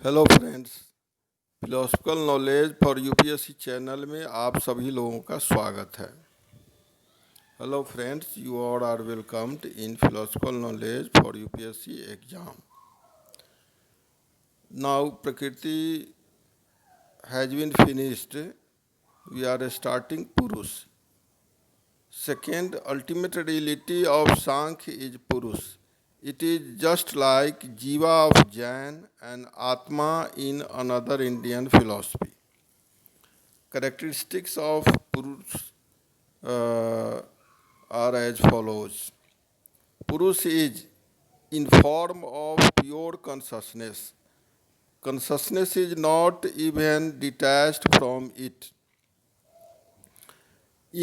Hello friends, philosophical knowledge for UPSC channel में आप सभी लोगों का स्वागत है। Hello friends, you all are welcomed in philosophical knowledge for UPSC exam. Now Prakriti has been finished, we are starting Purusha. Second ultimate reality of Sankhya is Purush. It is just like Jiva of Jain and Atma in another Indian philosophy. Characteristics of Purush are as follows. Purush is in form of pure consciousness. Consciousness is not even detached from it.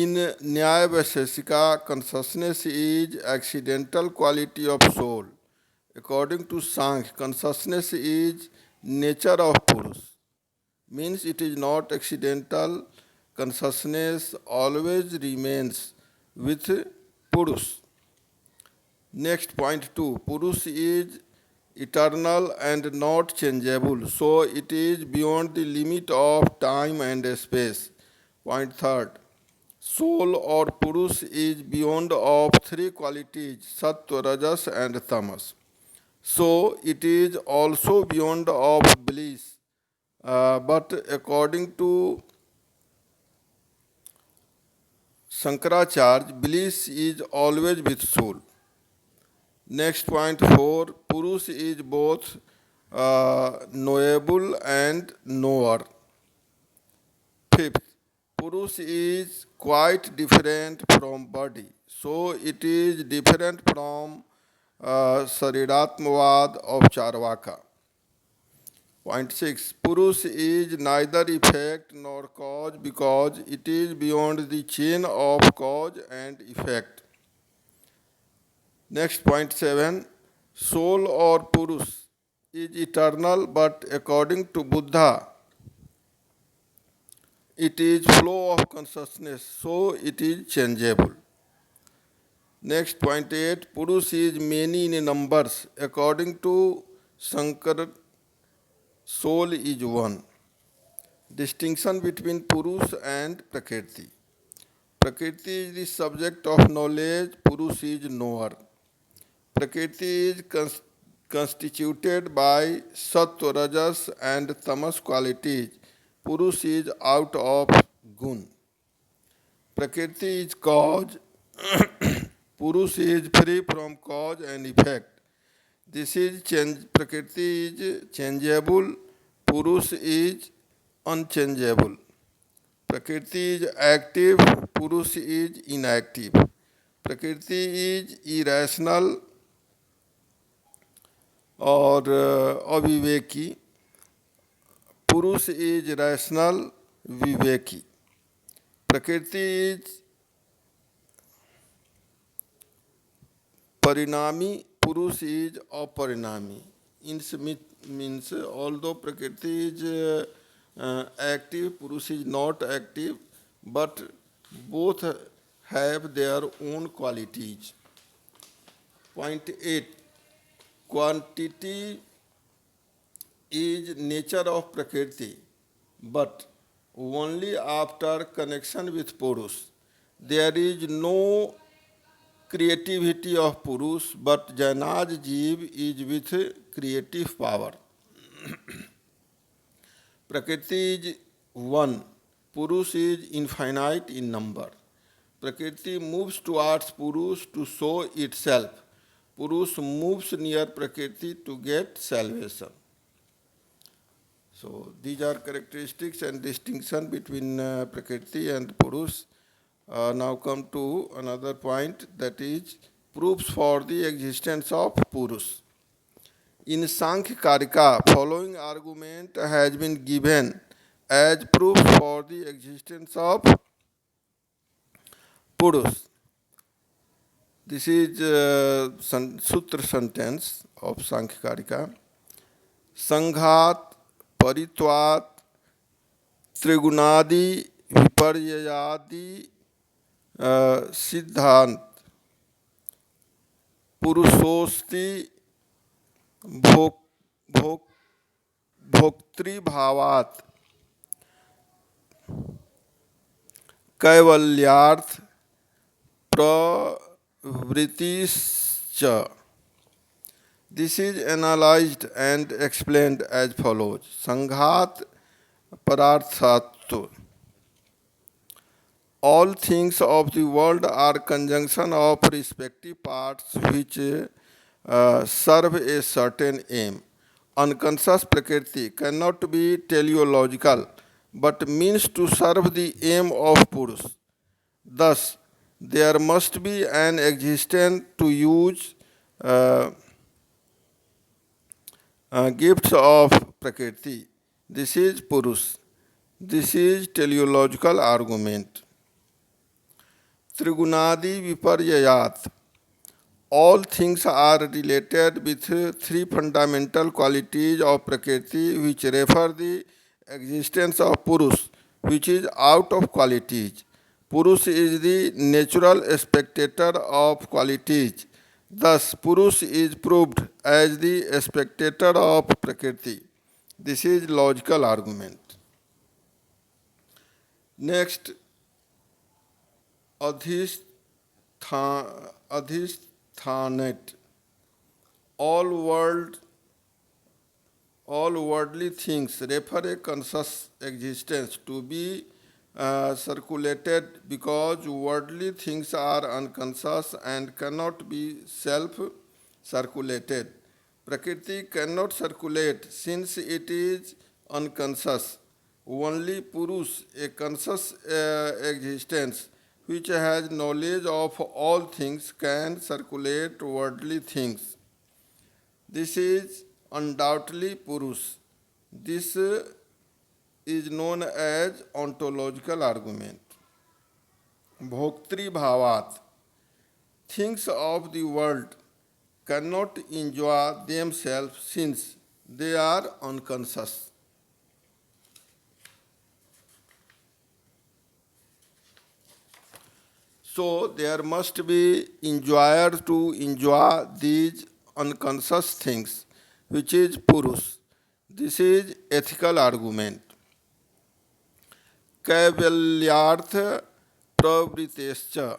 In Nyaya Vaisheshika, consciousness is accidental quality of soul. According to Sankhya, consciousness is nature of Purush. Means it is not accidental. Consciousness always remains with Purush. Next point 2. Purush is eternal and not changeable. So it is beyond the limit of time and space. Point 3. Soul or Purush is beyond of three qualities, Sattva, Rajas and Tamas. So it is also beyond of bliss. But according to Shankaracharya, bliss is always with soul. Next point 4, Purush is both knowable and knower. Fifth, Purush is quite different from body. So it is different from Sariratmavad of Charvaka. Point 6. Purush is neither effect nor cause because it is beyond the chain of cause and effect. Next point 7. Soul or Purush is eternal, but according to Buddha, it is flow of consciousness, so it is changeable. Next point 8. Purush is many in numbers. According to Shankara, soul is one. Distinction between Purush and Prakriti. Prakriti is the subject of knowledge, Purush is knower. Prakriti is constituted by Sattva, Rajas and Tamas qualities. Purush is out of Gun. Prakriti is cause, Purush is free from cause and effect. This is Prakriti is changeable, Purush is unchangeable. Prakriti is active, Purush is inactive. Prakriti is irrational or aviveki. Purush is rational, viveki. Prakriti is parinami, Purush is aparinami. Means although Prakriti is active, Purush is not active, but both have their own qualities. Point 8. Quantity is nature of Prakriti, but only after connection with Purush. There is no creativity of Purush, but Janaj Jeev is with creative power. Prakriti is one, Purush is infinite in number. Prakriti moves towards Purush to show itself. Purush moves near Prakriti to get salvation. So these are characteristics and distinction between Prakriti and Purush. Now come to another point, that is proofs for the existence of Purush. In Sankhya Karika, following argument has been given as proof for the existence of Purush. This is Sutra sentence of Sankhya Karika. Sanghat Paritvat Trigunadi Viparyayadi Siddhant Purushosti Bhok भोक्तृभावात् कैवल्यार्थ प्रवृत्तिश्च. This is analyzed and explained as follows. Sanghat pararthatva. All things of the world are conjunction of respective parts which serve a certain aim. Unconscious Prakriti cannot be teleological but means to serve the aim of Purus. Thus, there must be an existence to use gifts of Prakriti. This is Purus. This is teleological argument. Trigunadi viparyayat. All things are related with three fundamental qualities of Prakriti which refer the existence of Purus, which is out of qualities. Purus is the natural spectator of qualities. Thus, Purus is proved as the spectator of Prakriti. This is logical argument. Next, adhisthanat. All worldly things refer a conscious existence to be circulated because worldly things are unconscious and cannot be self-circulated. Prakriti cannot circulate since it is unconscious. Only Purus, a conscious existence which has knowledge of all things, can circulate worldly things. This is undoubtedly Purus. This is known as ontological argument. Bhoktri bhavat. Things of the world cannot enjoy themselves since they are unconscious. So there must be enjoyer to enjoy these unconscious things, which is Purus. This is ethical argument. Kaivalyartha pravritescha.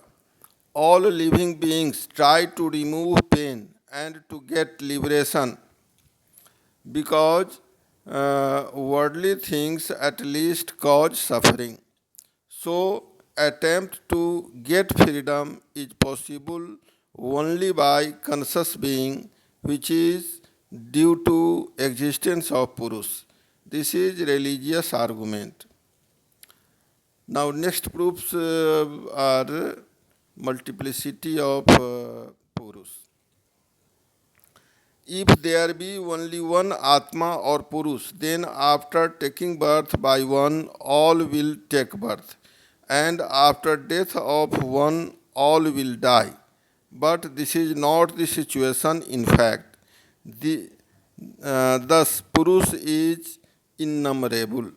All living beings try to remove pain and to get liberation because worldly things at least cause suffering. So, attempt to get freedom is possible only by conscious being, which is due to existence of Purus. This is religious argument. Now, next proofs are multiplicity of Purus. If there be only one Atma or Purus, then after taking birth by one, all will take birth. And after death of one, all will die. But this is not the situation in fact. Thus, Purus is innumerable.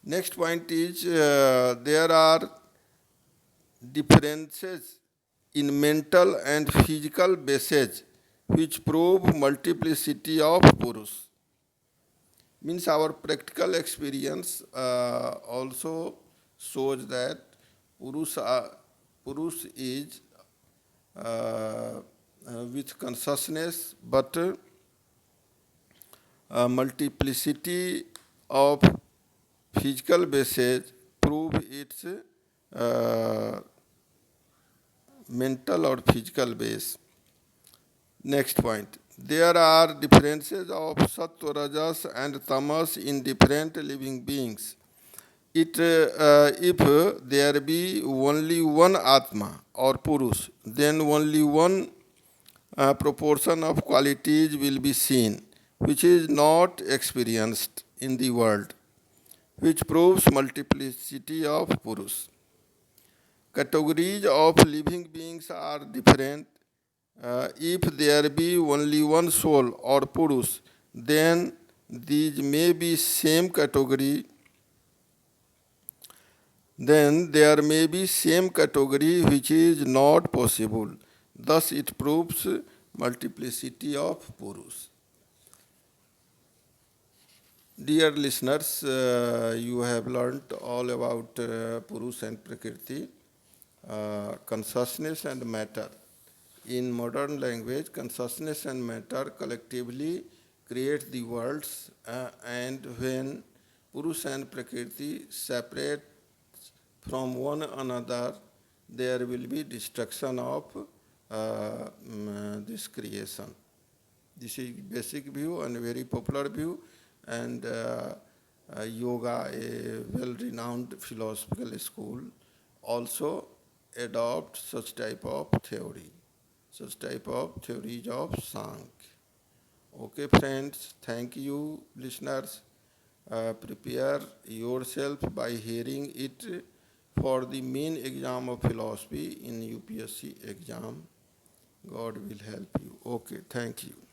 Next point is there are differences in mental and physical bases which prove multiplicity of Purus. Means our practical experience also shows that Purus is with consciousness, but multiplicity of physical bases prove its mental or physical base. Next point. There are differences of Sattva, Rajas and Tamas in different living beings. If there be only one Atma or Purus, then only one proportion of qualities will be seen, which is not experienced in the world, which proves multiplicity of Purus. Categories of living beings are different. If there be only one soul or Purus, then these may be same category. Then there may be same category which is not possible. Thus it proves multiplicity of Purus. Dear listeners, you have learnt all about Purus and Prakriti, consciousness and matter. In modern language, consciousness and matter collectively create the worlds, and when Purus and Prakriti separate from one another, there will be destruction of this creation. This is basic view and very popular view, and yoga, a well-renowned philosophical school, also adopt such type of theory, such type of theories of Sankhya. Okay, friends, thank you, listeners. Prepare yourself by hearing it for the main exam of philosophy in UPSC exam. God will help you. Okay, thank you.